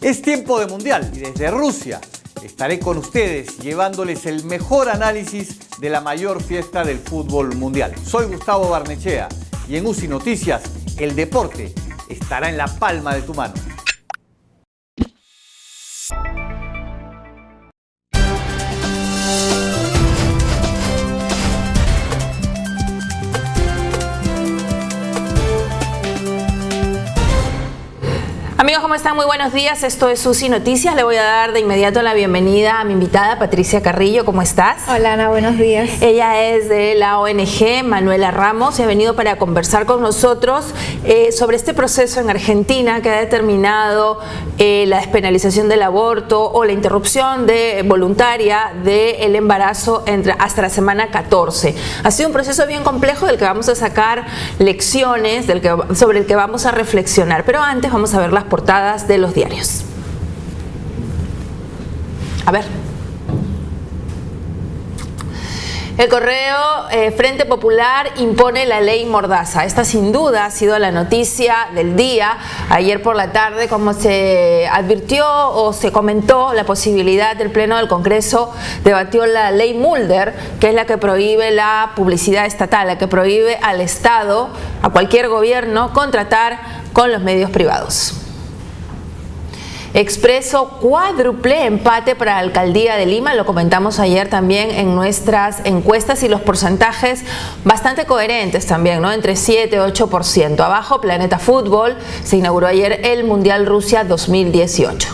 Es tiempo de mundial y desde Rusia estaré con ustedes llevándoles el mejor análisis de la mayor fiesta del fútbol mundial. Soy Gustavo Barnechea y en UCI Noticias, el deporte estará en la palma de tu mano. Amigos, ¿cómo están? Muy buenos días. Esto es UCI Noticias. Le voy a dar de inmediato la bienvenida a mi invitada, Patricia Carrillo. ¿Cómo estás? Hola, Ana. Buenos días. Ella es de la ONG Manuela Ramos y ha venido para conversar con nosotros sobre este proceso en Argentina que ha determinado la despenalización del aborto o la interrupción voluntaria del embarazo hasta la semana 14. Ha sido un proceso bien complejo del que vamos a sacar lecciones, sobre el que vamos a reflexionar. Pero antes vamos a ver las portadas de los diarios. A ver. El Correo, Frente Popular impone la ley Mordaza. Esta sin duda ha sido la noticia del día. Ayer por la tarde, como se advirtió o se comentó, la posibilidad del Pleno del Congreso debatió la ley Mulder, que es la que prohíbe la publicidad estatal, la que prohíbe al Estado, a cualquier gobierno, contratar con los medios privados. Expreso cuádruple empate para la alcaldía de Lima, lo comentamos ayer también en nuestras encuestas y los porcentajes bastante coherentes también, ¿no? Entre 7 y 8%. Abajo, Planeta Fútbol, se inauguró ayer el Mundial Rusia 2018.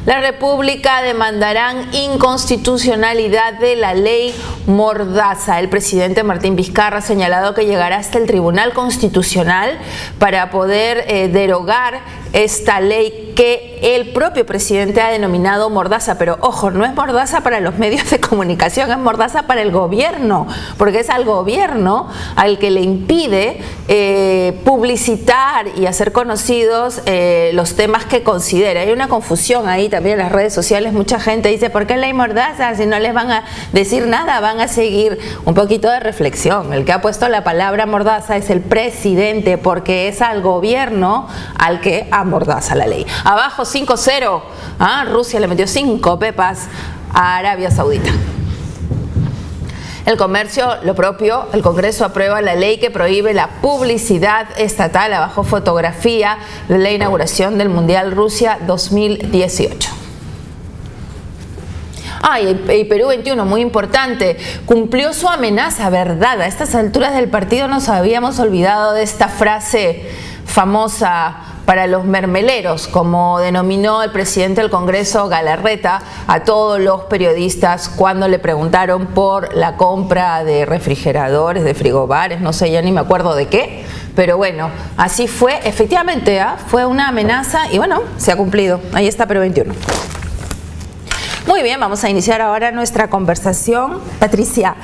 La República demandarán inconstitucionalidad de la ley Mordaza. El presidente Martín Vizcarra ha señalado que llegará hasta el Tribunal Constitucional para poder derogar esta ley que el propio presidente ha denominado Mordaza. Pero ojo, no es Mordaza para los medios de comunicación, es Mordaza para el gobierno, porque es al gobierno al que le impide publicitar y hacer conocidos los temas que considera. Hay una confusión ahí también en las redes sociales. Mucha gente dice, ¿por qué ley Mordaza? Si no les van a decir nada, van a seguir. Un poquito de reflexión. El que ha puesto la palabra Mordaza es el presidente, porque es al gobierno al que amordaza la ley. Abajo 5-0. Rusia le metió 5 pepas a Arabia Saudita. El comercio, lo propio, el Congreso aprueba la ley que prohíbe la publicidad estatal. Abajo fotografía de la inauguración del Mundial Rusia 2018. Y Perú 21, muy importante, cumplió su amenaza, ¿verdad? A estas alturas del partido nos habíamos olvidado de esta frase famosa para los mermeleros, como denominó el presidente del Congreso, Galarreta, a todos los periodistas cuando le preguntaron por la compra de refrigeradores, de frigobares, no sé, ya ni me acuerdo de qué, pero bueno, así fue, efectivamente, fue una amenaza y bueno, se ha cumplido. Ahí está Perú 21. Muy bien, vamos a iniciar ahora nuestra conversación. Patricia,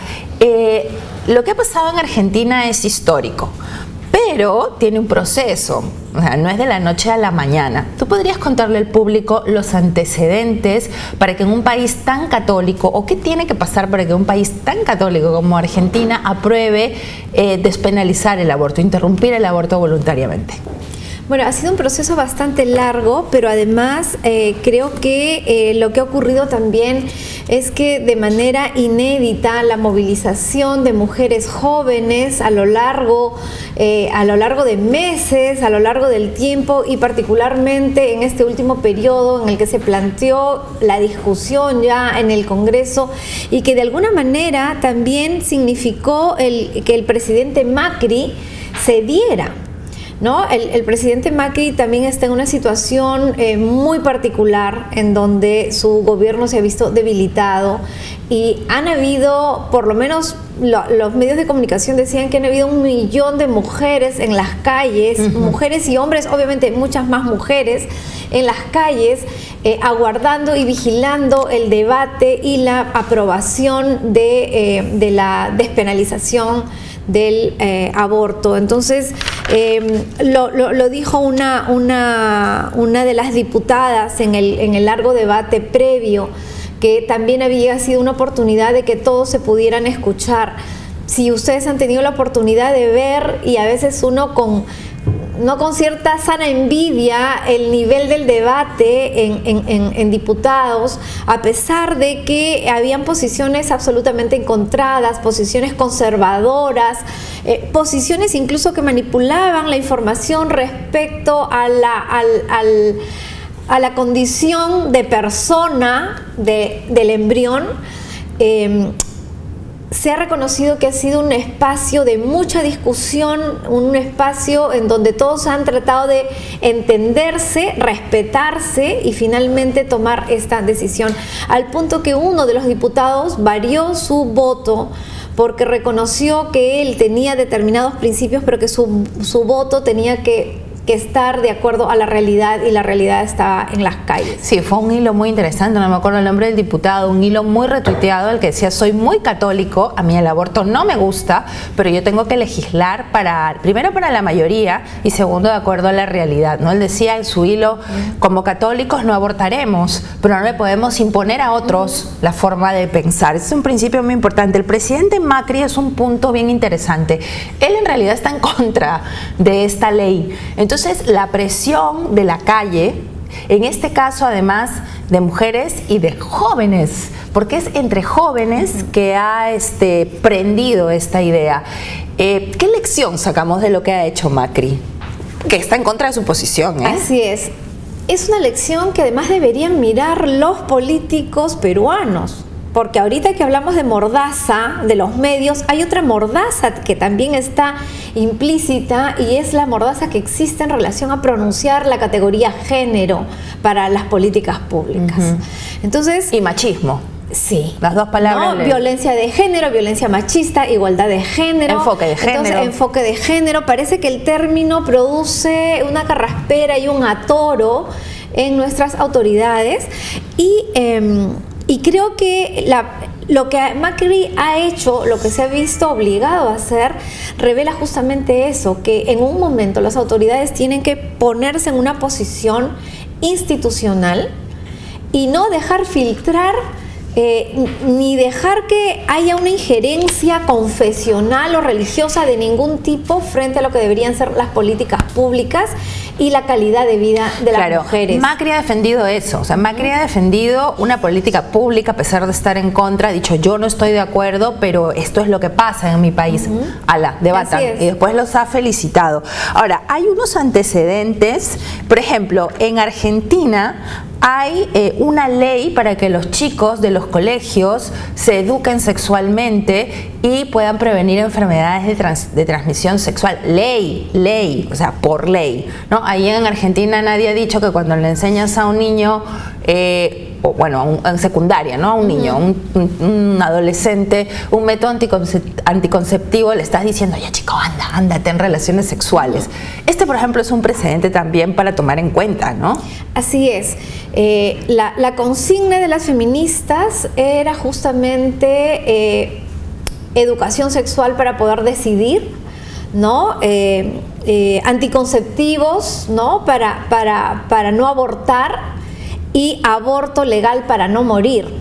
lo que ha pasado en Argentina es histórico, pero tiene un proceso, o sea, no es de la noche a la mañana. ¿Tú podrías contarle al público los antecedentes para que en un país tan católico, o qué tiene que pasar para que un país tan católico como Argentina apruebe despenalizar el aborto, interrumpir el aborto voluntariamente? Bueno, ha sido un proceso bastante largo, pero además creo que lo que ha ocurrido también es que de manera inédita la movilización de mujeres jóvenes a lo largo de meses, a lo largo del tiempo y particularmente en este último periodo en el que se planteó la discusión ya en el Congreso y que de alguna manera también significó que el presidente Macri cediera, ¿no? El presidente Macri también está en una situación muy particular en donde su gobierno se ha visto debilitado y han habido, por lo menos los medios de comunicación decían que han habido 1 millón de mujeres en las calles, mujeres y hombres, obviamente muchas más mujeres en las calles, aguardando y vigilando el debate y la aprobación de la despenalización del aborto. Entonces, lo dijo una de las diputadas en el largo debate previo, que también había sido una oportunidad de que todos se pudieran escuchar. si ustedes han tenido la oportunidad de ver, y a veces uno no con cierta sana envidia, el nivel del debate en diputados, a pesar de que habían posiciones absolutamente encontradas, posiciones conservadoras, posiciones incluso que manipulaban la información respecto a la condición de persona del embrión. Se ha reconocido que ha sido un espacio de mucha discusión, un espacio en donde todos han tratado de entenderse, respetarse y finalmente tomar esta decisión, al punto que uno de los diputados varió su voto porque reconoció que él tenía determinados principios, pero que su voto tenía que estar de acuerdo a la realidad, y la realidad está en las calles. Sí, fue un hilo muy interesante, no me acuerdo el nombre del diputado, un hilo muy retuiteado, el que decía: soy muy católico, a mí el aborto no me gusta, pero yo tengo que legislar primero para la mayoría y segundo de acuerdo a la realidad, ¿no? Él decía en su hilo: como católicos no abortaremos, pero no le podemos imponer a otros la forma de pensar. Es un principio muy importante. El presidente Macri es un punto bien interesante. Él en realidad está en contra de esta ley. Entonces, la presión de la calle, en este caso además de mujeres y de jóvenes, porque es entre jóvenes que ha prendido esta idea. ¿Qué lección sacamos de lo que ha hecho Macri? Que está en contra de su posición, ¿eh? Así es. Es una lección que además deberían mirar los políticos peruanos. Porque ahorita que hablamos de mordaza de los medios, hay otra mordaza que también está implícita, y es la mordaza que existe en relación a pronunciar la categoría género para las políticas públicas. Entonces, y machismo. Sí. Las dos palabras. ¿No? Violencia de género, violencia machista, igualdad de género. Enfoque de género. Entonces, enfoque de género. Parece que el término produce una carraspera y un atoro en nuestras autoridades, y creo que lo que Macri ha hecho, lo que se ha visto obligado a hacer, revela justamente eso, que en un momento las autoridades tienen que ponerse en una posición institucional y no dejar filtrar ni dejar que haya una injerencia confesional o religiosa de ningún tipo frente a lo que deberían ser las políticas públicas y la calidad de vida de las mujeres. Macri ha defendido eso, o sea, Macri ha defendido una política pública a pesar de estar en contra, ha dicho: yo no estoy de acuerdo, pero esto es lo que pasa en mi país. Debatan, y después los ha felicitado. Ahora, hay unos antecedentes, por ejemplo, en Argentina hay una ley para que los chicos de los colegios se eduquen sexualmente y puedan prevenir enfermedades de transmisión sexual. Ley, o sea, por ley, ¿no? Ahí en Argentina nadie ha dicho que cuando le enseñas a un niño, en secundaria, ¿no? A un niño, un adolescente, un método anticonceptivo, le estás diciendo: ya chico, anda, ten relaciones sexuales. Por ejemplo, es un precedente también para tomar en cuenta, ¿no? Así es. La consigna de las feministas era justamente educación sexual para poder decidir, ¿no? Anticonceptivos, ¿no? Para no abortar, y aborto legal para no morir.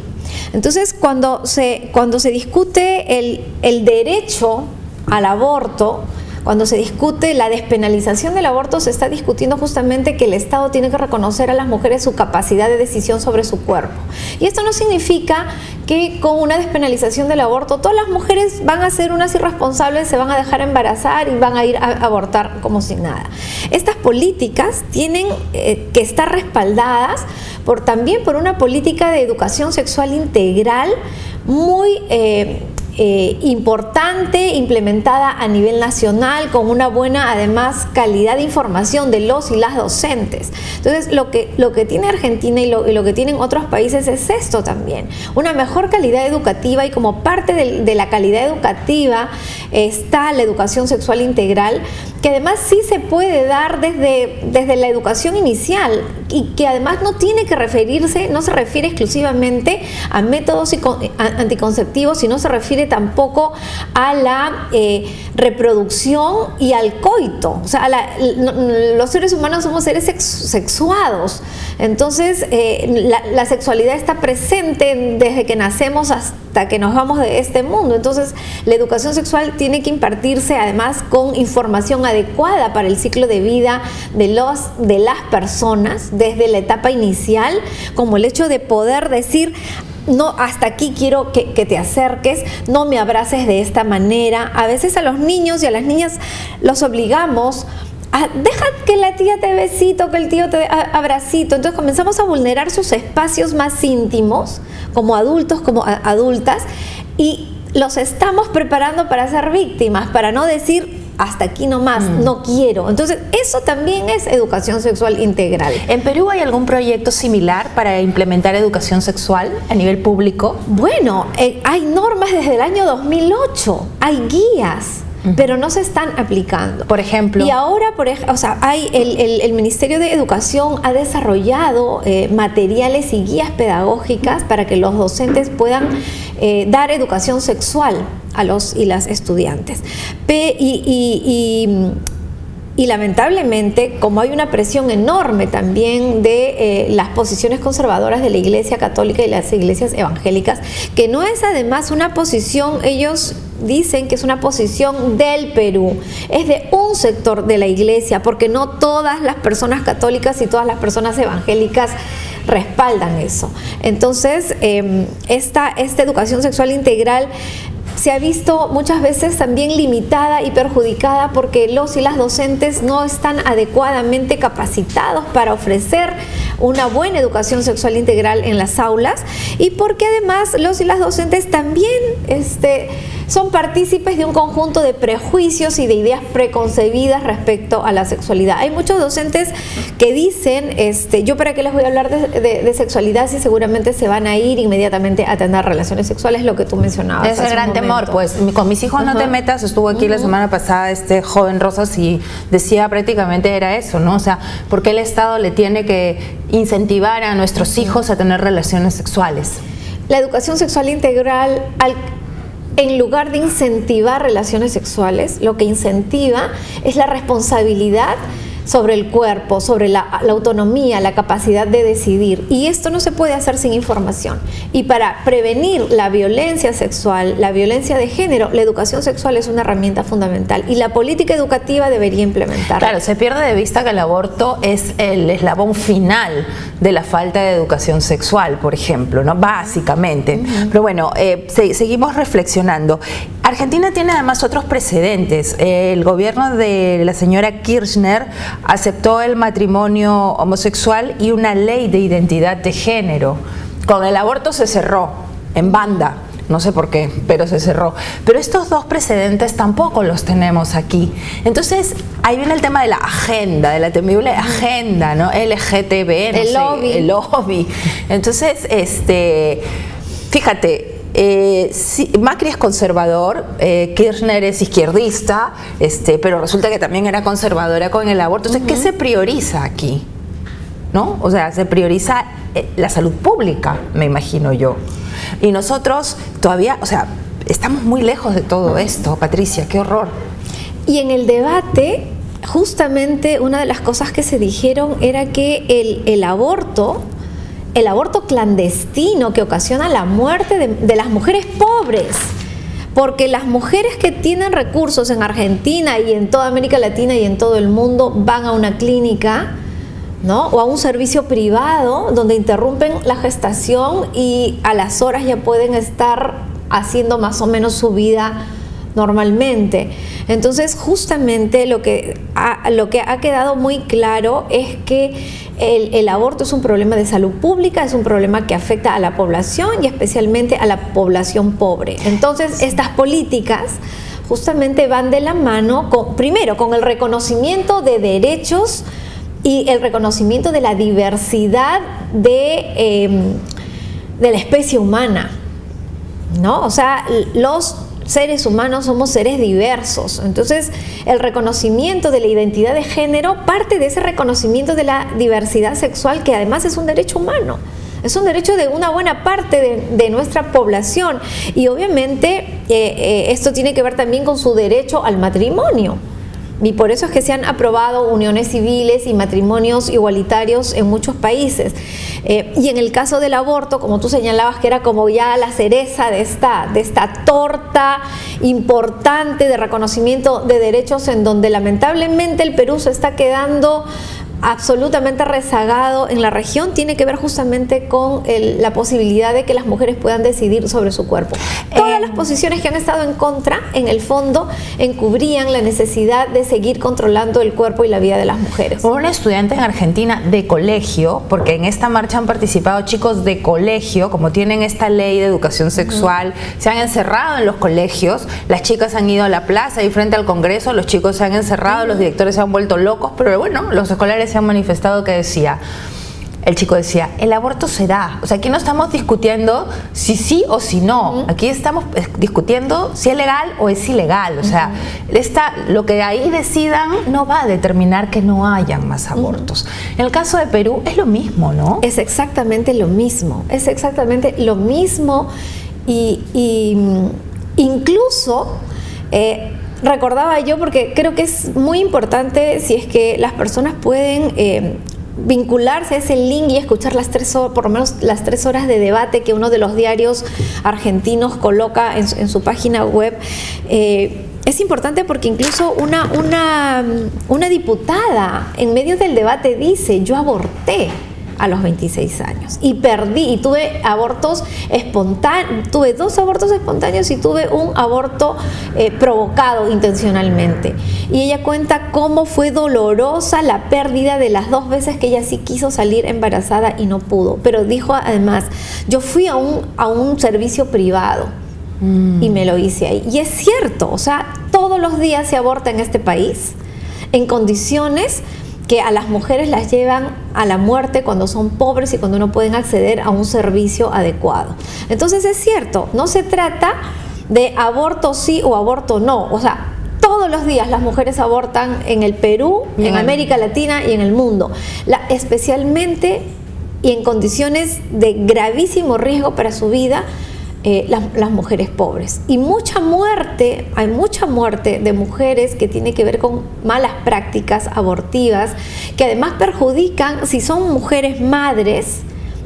Entonces, cuando se discute el derecho al aborto, cuando se discute la despenalización del aborto, se está discutiendo justamente que el Estado tiene que reconocer a las mujeres su capacidad de decisión sobre su cuerpo. Y esto no significa que con una despenalización del aborto todas las mujeres van a ser unas irresponsables, se van a dejar embarazar y van a ir a abortar como si nada. Estas políticas tienen que estar respaldadas también por una política de educación sexual integral muy importante, implementada a nivel nacional, con una buena, además, calidad de información de los y las docentes. Entonces, lo que tiene Argentina y lo que tienen otros países es esto también, una mejor calidad educativa, y como parte de la calidad educativa está la educación sexual integral, que además sí se puede dar desde la educación inicial, y que además no se refiere exclusivamente a métodos anticonceptivos, sino se refiere tampoco a la reproducción y al coito. O sea, los seres humanos somos seres sexuados. Entonces, la sexualidad está presente desde que nacemos hasta hasta que nos vamos de este mundo. Entonces, la educación sexual tiene que impartirse además con información adecuada para el ciclo de vida de las personas desde la etapa inicial, como el hecho de poder decir: no, hasta aquí quiero que te acerques, no me abraces de esta manera. A veces a los niños y a las niñas los obligamos a deja que la tía te besito, que el tío te dé abracito. Entonces comenzamos a vulnerar sus espacios más íntimos como adultos, como adultas, y los estamos preparando para ser víctimas, para no decir hasta aquí nomás, no quiero. Entonces, eso también es educación sexual integral. ¿En Perú hay algún proyecto similar para implementar educación sexual a nivel público? Bueno, hay normas desde el año 2008, hay guías, pero no se están aplicando. Por ejemplo. Y ahora, hay el Ministerio de Educación ha desarrollado materiales y guías pedagógicas para que los docentes puedan dar educación sexual a los y las estudiantes. Y lamentablemente, como hay una presión enorme también de las posiciones conservadoras de la Iglesia Católica y las iglesias evangélicas, que no es además una posición, ellos dicen que es una posición del Perú, es de un sector de la Iglesia, porque no todas las personas católicas y todas las personas evangélicas respaldan eso. Entonces, esta educación sexual integral se ha visto muchas veces también limitada y perjudicada porque los y las docentes no están adecuadamente capacitados para ofrecer una buena educación sexual integral en las aulas, y porque además los y las docentes también son partícipes de un conjunto de prejuicios y de ideas preconcebidas respecto a la sexualidad. Hay muchos docentes que dicen, yo para qué les voy a hablar de sexualidad si seguramente se van a ir inmediatamente a tener relaciones sexuales, lo que tú mencionabas. Es el gran temor, pues con mis hijos no te metas. Estuvo aquí la semana pasada este joven Rosas y decía prácticamente era eso, ¿no? O sea, ¿por qué el Estado le tiene que incentivar a nuestros hijos a tener relaciones sexuales? La educación sexual integral, en lugar de incentivar relaciones sexuales, lo que incentiva es la responsabilidad sobre el cuerpo, sobre la autonomía, la capacidad de decidir. Y esto no se puede hacer sin información. Y para prevenir la violencia sexual, la violencia de género, la educación sexual es una herramienta fundamental. Y la política educativa debería implementarla. Claro, se pierde de vista que el aborto es el eslabón final de la falta de educación sexual, por ejemplo, ¿no? Básicamente. Pero bueno, seguimos reflexionando. Argentina tiene además otros precedentes. El gobierno de la señora Kirchner aceptó el matrimonio homosexual y una ley de identidad de género. Con el aborto se cerró en banda, no sé por qué, pero se cerró. Pero estos dos precedentes tampoco los tenemos aquí. Entonces, ahí viene el tema de la agenda, de la temible agenda, ¿no? LGTB, no el sé, lobby. El lobby. Entonces, fíjate, Macri es conservador, Kirchner es izquierdista, pero resulta que también era conservadora con el aborto. Entonces, ¿qué se prioriza aquí? ¿No? O sea, se prioriza la salud pública, me imagino yo. Y nosotros todavía, o sea, estamos muy lejos de todo esto, Patricia, qué horror. Y en el debate, justamente una de las cosas que se dijeron era que el aborto clandestino que ocasiona la muerte de las mujeres pobres, porque las mujeres que tienen recursos en Argentina y en toda América Latina y en todo el mundo van a una clínica, ¿no? O a un servicio privado donde interrumpen la gestación y a las horas ya pueden estar haciendo más o menos su vida normalmente. Entonces, justamente lo que ha quedado muy claro es que el aborto es un problema de salud pública, es un problema que afecta a la población y especialmente a la población pobre. Entonces, estas políticas justamente van de la mano, primero, con el reconocimiento de derechos y el reconocimiento de la diversidad de la especie humana, ¿no? O sea, los seres humanos somos seres diversos. Entonces, el reconocimiento de la identidad de género parte de ese reconocimiento de la diversidad sexual, que además es un derecho humano. Es un derecho de una buena parte de nuestra población. Y obviamente esto tiene que ver también con su derecho al matrimonio, Y por eso es que se han aprobado uniones civiles y matrimonios igualitarios en muchos países. Y en el caso del aborto, como tú señalabas, que era como ya la cereza de esta torta importante de reconocimiento de derechos, en donde lamentablemente el Perú se está quedando absolutamente rezagado en la región, tiene que ver justamente con la posibilidad de que las mujeres puedan decidir sobre su cuerpo. Todas las posiciones que han estado en contra, en el fondo, encubrían la necesidad de seguir controlando el cuerpo y la vida de las mujeres. Un estudiante en Argentina de colegio, porque en esta marcha han participado chicos de colegio, como tienen esta ley de educación sexual, se han encerrado en los colegios, las chicas han ido a la plaza y frente al Congreso, los chicos se han encerrado, los directores se han vuelto locos, pero bueno, los escolares se han manifestado que el chico decía, el aborto se da. O sea, aquí no estamos discutiendo si sí o si no. Aquí estamos discutiendo si es legal o es ilegal. O sea, lo que ahí decidan no va a determinar que no hayan más abortos. En el caso de Perú es lo mismo, ¿no? Es exactamente lo mismo. Es exactamente lo mismo. Y incluso... recordaba yo, porque creo que es muy importante, si es que las personas pueden vincularse a ese link y escuchar por lo menos las 3 horas de debate que uno de los diarios argentinos coloca en su página web. Es importante porque incluso una diputada en medio del debate dice: yo aborté a los 26 años y perdí, y tuve abortos espontáneos, tuve 2 abortos espontáneos y tuve un aborto provocado intencionalmente. Y ella cuenta cómo fue dolorosa la pérdida de las 2 veces que ella sí quiso salir embarazada y no pudo, pero dijo además: yo fui a un servicio privado y me lo hice ahí. Y es cierto, o sea, todos los días se aborta en este país en condiciones que a las mujeres las llevan a la muerte cuando son pobres y cuando no pueden acceder a un servicio adecuado. Entonces es cierto, no se trata de aborto sí o aborto no. O sea, todos los días las mujeres abortan en el Perú, en América Latina y en el mundo. Especialmente y en condiciones de gravísimo riesgo para su vida, las mujeres pobres. Y hay mucha muerte de mujeres que tiene que ver con malas prácticas abortivas, que además perjudican, si son mujeres madres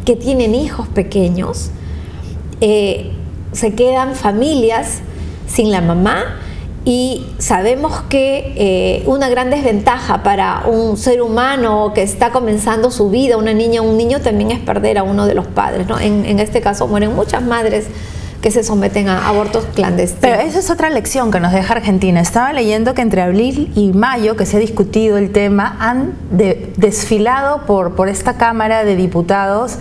que tienen hijos pequeños, se quedan familias sin la mamá. Y sabemos que una gran desventaja para un ser humano que está comenzando su vida, una niña o un niño, también es perder a uno de los padres, ¿no? En este caso mueren muchas madres que se someten a abortos clandestinos. Pero esa es otra lección que nos deja Argentina. Estaba leyendo que entre abril y mayo, que se ha discutido el tema, han desfilado por esta Cámara de Diputados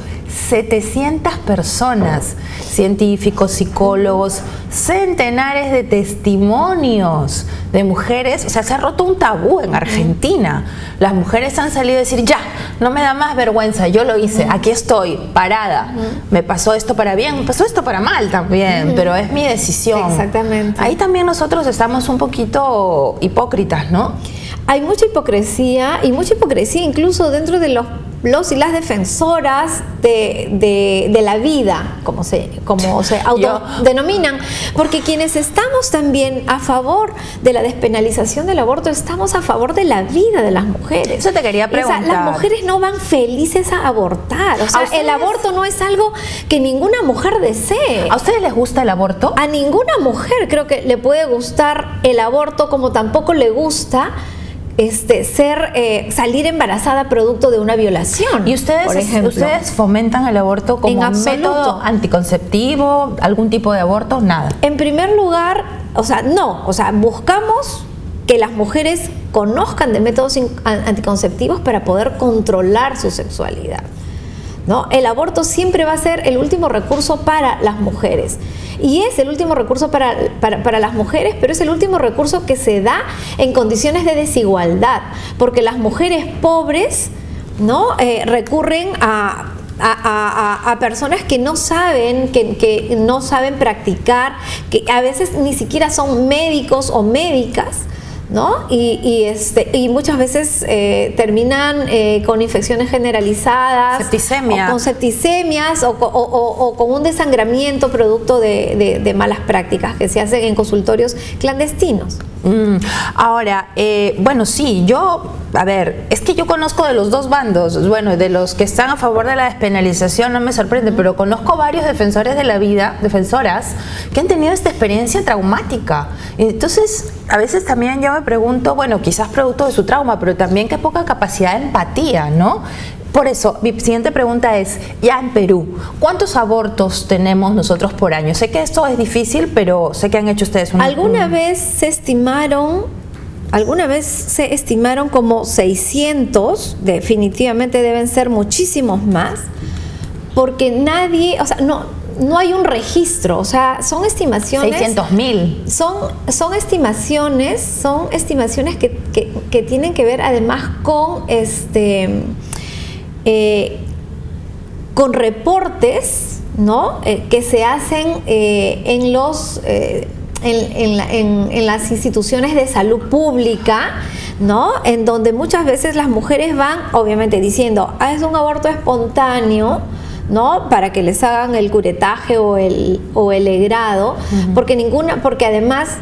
700 personas, científicos, psicólogos, centenares de testimonios de mujeres. O sea, se ha roto un tabú en Argentina. Las mujeres han salido a decir: ya, no me da más vergüenza, yo lo hice, aquí estoy, parada. Me pasó esto para bien, me pasó esto para mal también, pero es mi decisión. Exactamente. Ahí también nosotros estamos un poquito hipócritas, ¿no? Hay mucha hipocresía, y mucha hipocresía incluso dentro de los y las defensoras de la vida, como se autodenominan, porque quienes estamos también a favor de la despenalización del aborto, estamos a favor de la vida de las mujeres. Eso te quería preguntar. O sea, las mujeres no van felices a abortar. O sea, el aborto no es algo que ninguna mujer desee. ¿A ustedes les gusta el aborto? A ninguna mujer creo que le puede gustar el aborto, como tampoco le gusta salir embarazada producto de una violación. ¿Y ustedes fomentan el aborto como un método anticonceptivo, algún tipo de aborto? Nada. En primer lugar, no. Buscamos que las mujeres conozcan de métodos anticonceptivos para poder controlar su sexualidad, ¿no? El aborto siempre va a ser el último recurso para las mujeres. Y es el último recurso para las mujeres, pero es el último recurso que se da en condiciones de desigualdad, porque las mujeres pobres, ¿no? Recurren a personas que no saben, que no saben practicar, que a veces ni siquiera son médicos o médicas, ¿no? Y muchas veces terminan con infecciones generalizadas, septicemia, o con septicemias o con un desangramiento producto de malas prácticas que se hacen en consultorios clandestinos. Ahora, bueno, sí, es que yo conozco de los dos bandos, bueno, de los que están a favor de la despenalización no me sorprende, pero conozco varios defensores de la vida, defensoras, que han tenido esta experiencia traumática. Entonces, a veces también yo me pregunto, bueno, quizás producto de su trauma, pero también qué poca capacidad de empatía, ¿no? Por eso, mi siguiente pregunta es, ya en Perú, ¿cuántos abortos tenemos nosotros por año? Sé que esto es difícil, pero sé que han hecho ustedes ¿Alguna vez se estimaron como 600? Definitivamente deben ser muchísimos más, porque no hay un registro, o sea, son estimaciones. 600,000. Son estimaciones que tienen que ver además con reportes, ¿no? Que se hacen en las instituciones de salud pública, ¿no? En donde muchas veces las mujeres van, obviamente, diciendo, es un aborto espontáneo, ¿no? Para que les hagan el curetaje o el legrado, porque además,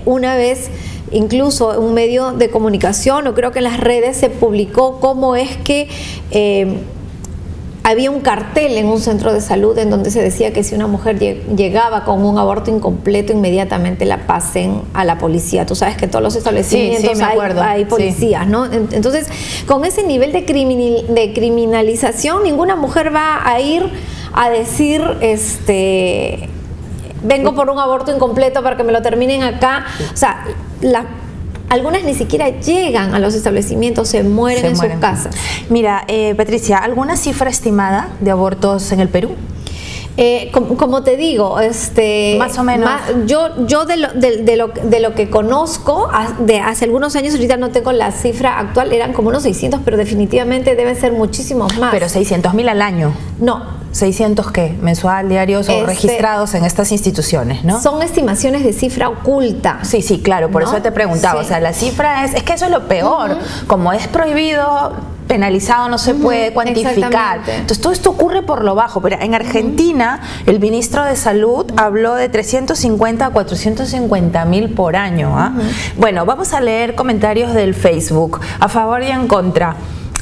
una vez, incluso en un medio de comunicación, o creo que en las redes se publicó cómo es que había un cartel en un centro de salud en donde se decía que si una mujer llegaba con un aborto incompleto, inmediatamente la pasen a la policía. Tú sabes que en todos los establecimientos hay policías, ¿no? Entonces, con ese nivel de criminalización, ninguna mujer va a ir a decir, vengo por un aborto incompleto para que me lo terminen acá. O sea, algunas ni siquiera llegan a los establecimientos, se mueren en sus casas. Mira, Patricia, ¿alguna cifra estimada de abortos en el Perú? Como te digo, más o menos. Yo de lo que conozco de hace algunos años, ahorita no tengo la cifra actual, eran como unos 600, pero definitivamente deben ser muchísimos más. Pero 600,000 al año. No. 600 ¿qué? Mensual, diarios o registrados en estas instituciones, ¿no? Son estimaciones de cifra oculta. Sí, claro, por eso te preguntaba. Sí. O sea, la cifra es que eso es lo peor. Como es prohibido, penalizado, no se puede cuantificar. Entonces todo esto ocurre por lo bajo. Pero en Argentina, el ministro de Salud habló de 350 a 450,000 por año. Bueno, vamos a leer comentarios del Facebook, a favor y en contra.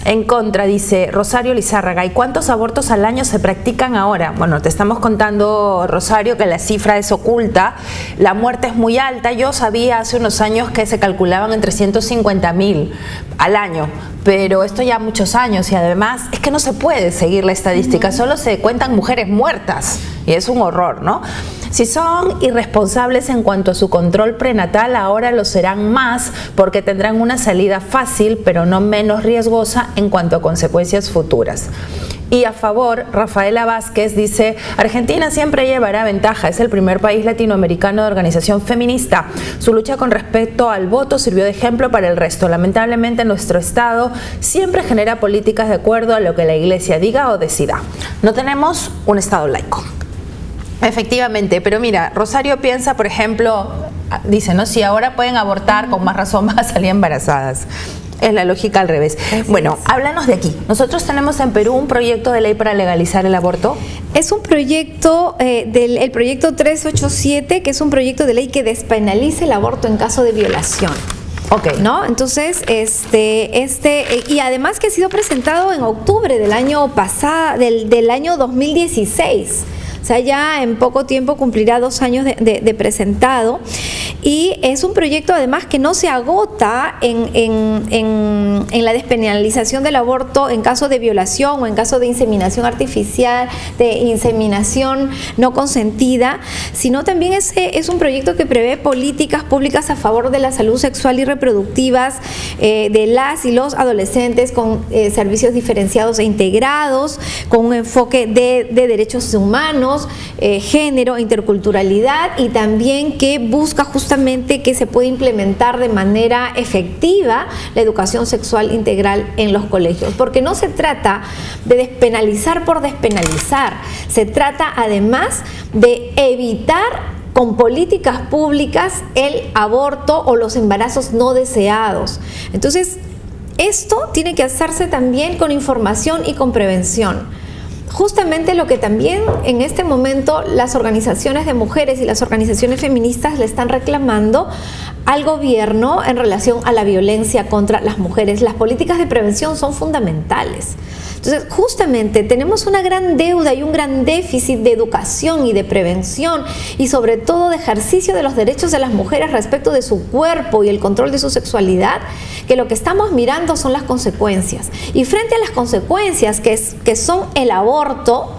En contra, dice Rosario Lizárraga, ¿y cuántos abortos al año se practican ahora? Bueno, te estamos contando, Rosario, que la cifra es oculta, la muerte es muy alta. Yo sabía hace unos años que se calculaban en 350,000 al año, pero esto ya muchos años, y además es que no se puede seguir la estadística, solo se cuentan mujeres muertas y es un horror, ¿no? Si son irresponsables en cuanto a su control prenatal, ahora lo serán más porque tendrán una salida fácil, pero no menos riesgosa en cuanto a consecuencias futuras. Y a favor, Rafaela Vázquez dice, Argentina siempre llevará ventaja, es el primer país latinoamericano de organización feminista. Su lucha con respecto al voto sirvió de ejemplo para el resto. Lamentablemente nuestro Estado siempre genera políticas de acuerdo a lo que la Iglesia diga o decida. No tenemos un Estado laico. Efectivamente, pero mira, Rosario piensa, por ejemplo, dice, ¿no? Si ahora pueden abortar, con más razón van a salir embarazadas. Es la lógica al revés. Bueno, háblanos de aquí. Nosotros tenemos en Perú un proyecto de ley para legalizar el aborto. Es un proyecto, el proyecto 387, que es un proyecto de ley que despenaliza el aborto en caso de violación. Ok. ¿No? Entonces, y además que ha sido presentado en octubre del año pasado, del año 2016. O sea, ya en poco tiempo cumplirá 2 años de presentado, y es un proyecto además que no se agota en la despenalización del aborto en caso de violación o en caso de inseminación artificial, de inseminación no consentida, sino también es un proyecto que prevé políticas públicas a favor de la salud sexual y reproductivas de las y los adolescentes, con servicios diferenciados e integrados, con un enfoque de derechos humanos, género, interculturalidad, y también que busca justamente que se pueda implementar de manera efectiva la educación sexual integral en los colegios, porque no se trata de despenalizar por despenalizar, se trata además de evitar con políticas públicas el aborto o los embarazos no deseados. Entonces, esto tiene que hacerse también con información y con prevención. Justamente lo que también en este momento las organizaciones de mujeres y las organizaciones feministas le están reclamando al gobierno en relación a la violencia contra las mujeres. Las políticas de prevención son fundamentales. Entonces, justamente tenemos una gran deuda y un gran déficit de educación y de prevención y sobre todo de ejercicio de los derechos de las mujeres respecto de su cuerpo y el control de su sexualidad, que lo que estamos mirando son las consecuencias. Y frente a las consecuencias que son el aborto,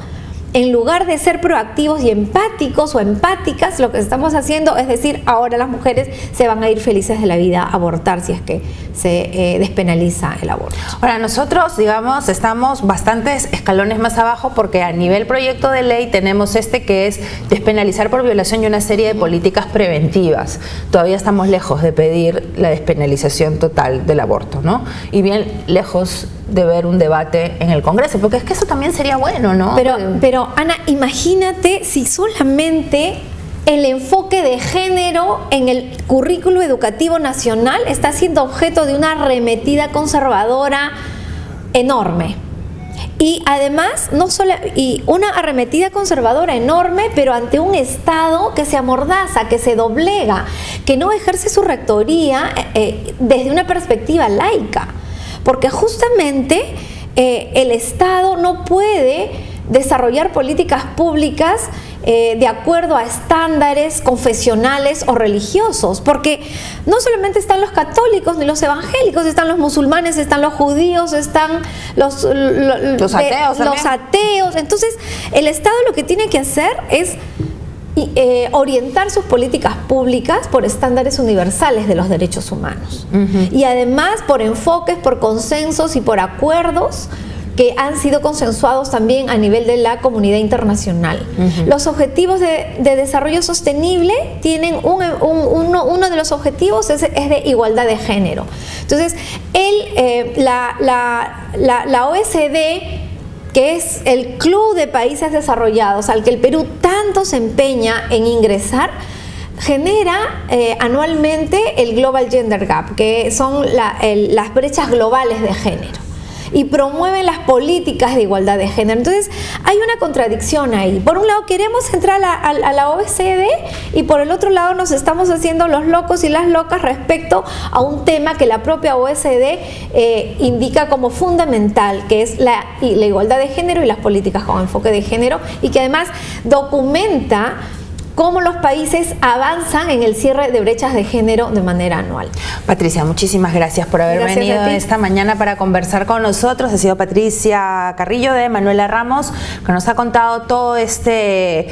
en lugar de ser proactivos y empáticos o empáticas, lo que estamos haciendo es decir, ahora las mujeres se van a ir felices de la vida a abortar si es que se despenaliza el aborto. Ahora, nosotros, digamos, estamos bastantes escalones más abajo porque a nivel proyecto de ley tenemos que es despenalizar por violación y una serie de políticas preventivas. Todavía estamos lejos de pedir la despenalización total del aborto, ¿no? Y bien lejos de ver un debate en el Congreso, porque es que eso también sería bueno, ¿no? Pero Ana, imagínate si solamente el enfoque de género en el currículo educativo nacional está siendo objeto de una arremetida conservadora enorme. Y además, una arremetida conservadora enorme, pero ante un Estado que se amordaza, que se doblega, que no ejerce su rectoría desde una perspectiva laica. Porque justamente el Estado no puede desarrollar políticas públicas de acuerdo a estándares confesionales o religiosos, porque no solamente están los católicos ni los evangélicos, están los musulmanes, están los judíos, están los ateos. Entonces, el Estado lo que tiene que hacer es orientar sus políticas públicas por estándares universales de los derechos humanos. Y además por enfoques, por consensos y por acuerdos que han sido consensuados también a nivel de la comunidad internacional. Los objetivos de desarrollo sostenible tienen uno de los objetivos es de igualdad de género. Entonces, la OECD, que es el club de países desarrollados al que el Perú tanto se empeña en ingresar, genera anualmente el Global Gender Gap, que son las brechas globales de género, y promueven las políticas de igualdad de género. Entonces, hay una contradicción ahí. Por un lado, queremos entrar a la OECD y por el otro lado nos estamos haciendo los locos y las locas respecto a un tema que la propia OECD indica como fundamental, que es la igualdad de género y las políticas con enfoque de género, y que además documenta cómo los países avanzan en el cierre de brechas de género de manera anual. Patricia, muchísimas gracias por haber venido esta mañana para conversar con nosotros. Ha sido Patricia Carrillo de Manuela Ramos, que nos ha contado todo este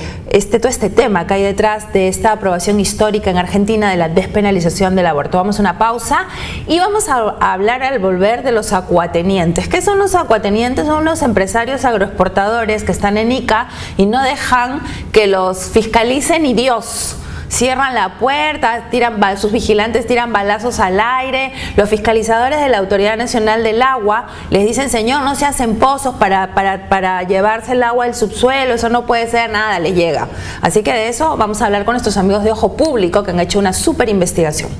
tema que hay detrás de esta aprobación histórica en Argentina de la despenalización del aborto. Vamos a una pausa y vamos a hablar al volver de los acuatenientes. ¿Qué son los acuatenientes? Son unos empresarios agroexportadores que están en Ica y no dejan que los fiscalicen ni Dios. Cierran la puerta, sus vigilantes tiran balazos al aire, los fiscalizadores de la Autoridad Nacional del Agua les dicen, señor, no se hacen pozos para llevarse el agua del subsuelo, eso no puede ser, nada, les llega. Así que de eso vamos a hablar con nuestros amigos de Ojo Público, que han hecho una súper investigación.